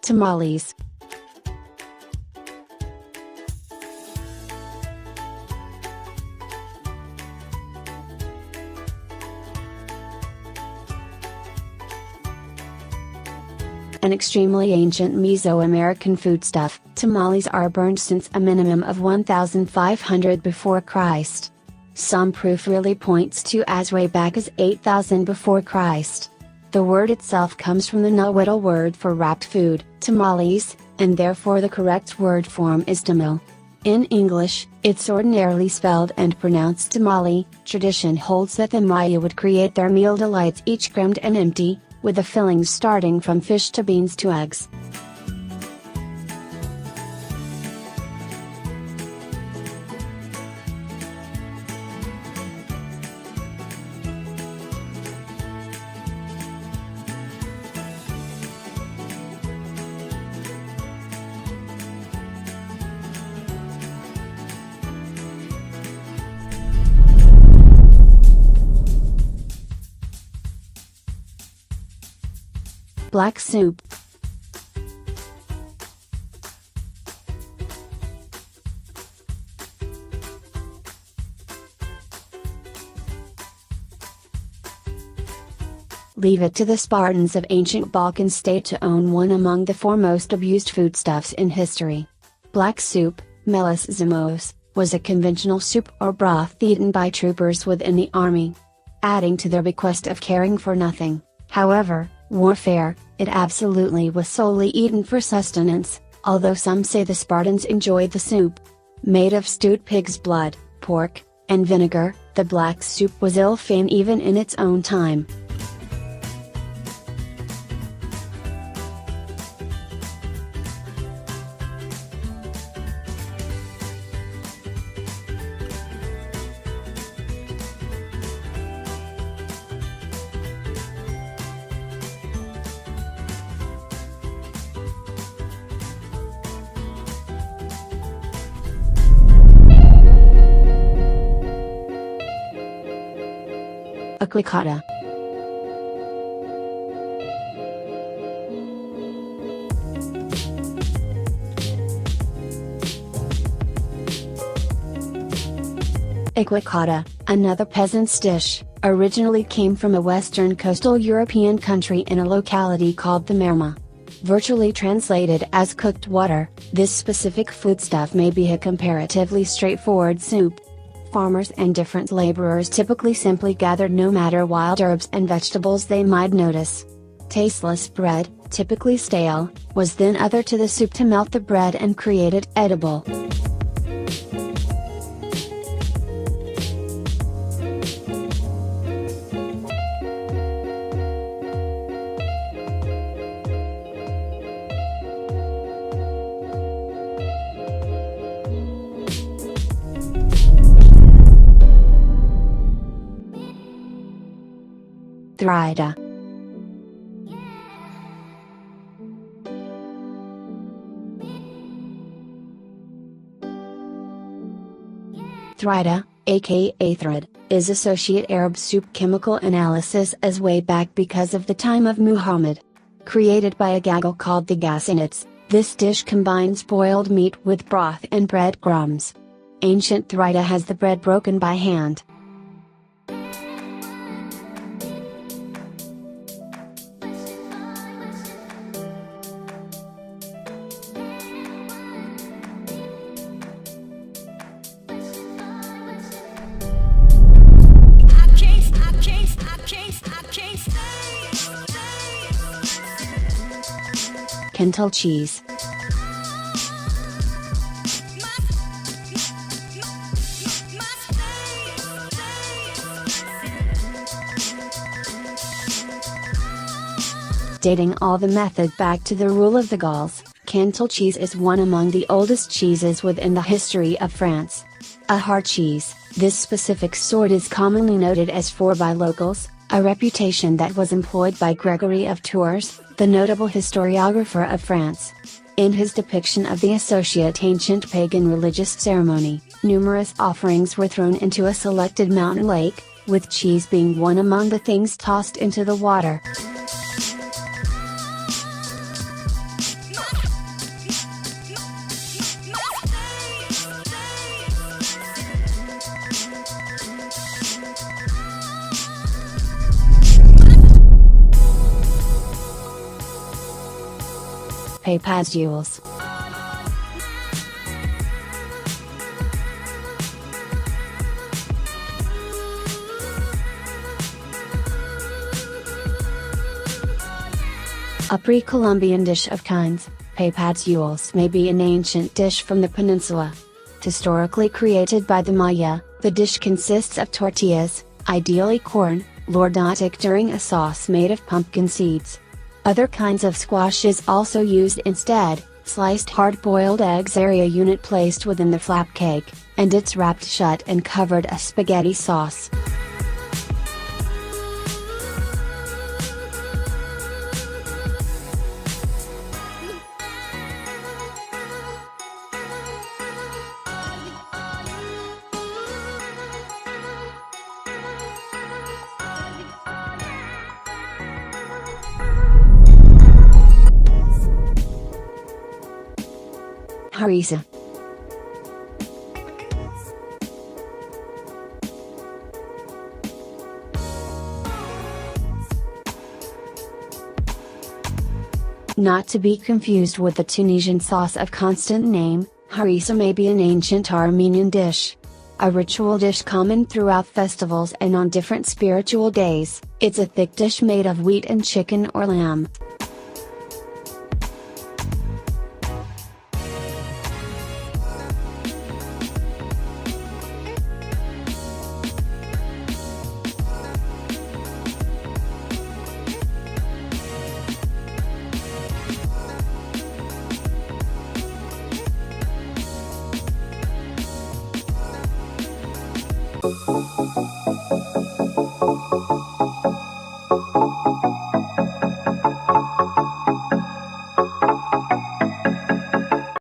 Tamales. An extremely ancient Mesoamerican foodstuff, tamales are burned since a minimum of 1500 before Christ. Some proof really points to as way back as 8000 before Christ. The word itself comes from the Nahuatl word for wrapped food, tamales, and therefore the correct word form is tamal. In English, it's ordinarily spelled and pronounced tamale. Tradition holds that the Maya would create their meal delights each crammed and empty, with the fillings starting from fish to beans to eggs. Black soup. Leave it to the Spartans of ancient Balkan state to own one among the foremost abused foodstuffs in history. Black soup, melas zomos, was a conventional soup or broth eaten by troopers within the army. Adding to their bequest of caring for nothing, however, warfare, it absolutely was solely eaten for sustenance, although some say the Spartans enjoyed the soup. Made of stewed pig's blood, pork, and vinegar, the black soup was ill fame even in its own time. Acquacotta. Acquacotta, another peasant's dish, originally came from a western coastal European country in a locality called the Maremma. Virtually translated as cooked water, this specific foodstuff may be a comparatively straightforward soup. Farmers and different laborers typically simply gathered no matter wild herbs and vegetables they might notice. Tasteless bread, typically stale, was then added to the soup to melt the bread and create it edible. Tharida. Tharida, aka tharid, is associate Arab soup chemical analysis as way back because of the time of Muhammad. Created by a gaggle called the Ghassanids, this dish combines boiled meat with broth and bread crumbs. Ancient Tharida has the bread broken by hand. Kental cheese. Dating all the method back to the rule of the Gauls, Kental cheese is one among the oldest cheeses within the history of France. A hard cheese, this specific sort is commonly noted as for by locals, a reputation that was employed by Gregory of Tours, the notable historiographer of France. In his depiction of the associate ancient pagan religious ceremony, numerous offerings were thrown into a selected mountain lake, with cheese being one among the things tossed into the water. Papazules. A pre-Columbian dish of kinds, papazules may be an ancient dish from the peninsula. Historically created by the Maya, the dish consists of tortillas, ideally corn, lordotic during a sauce made of pumpkin seeds. Other kinds of squash is also used instead, sliced hard-boiled eggs area unit placed within the flap cake, and it's wrapped shut and covered a spaghetti sauce. Harissa. Not to be confused with the Tunisian sauce of constant name, harissa may be an ancient Armenian dish. A ritual dish common throughout festivals and on different spiritual days, it's a thick dish made of wheat and chicken or lamb.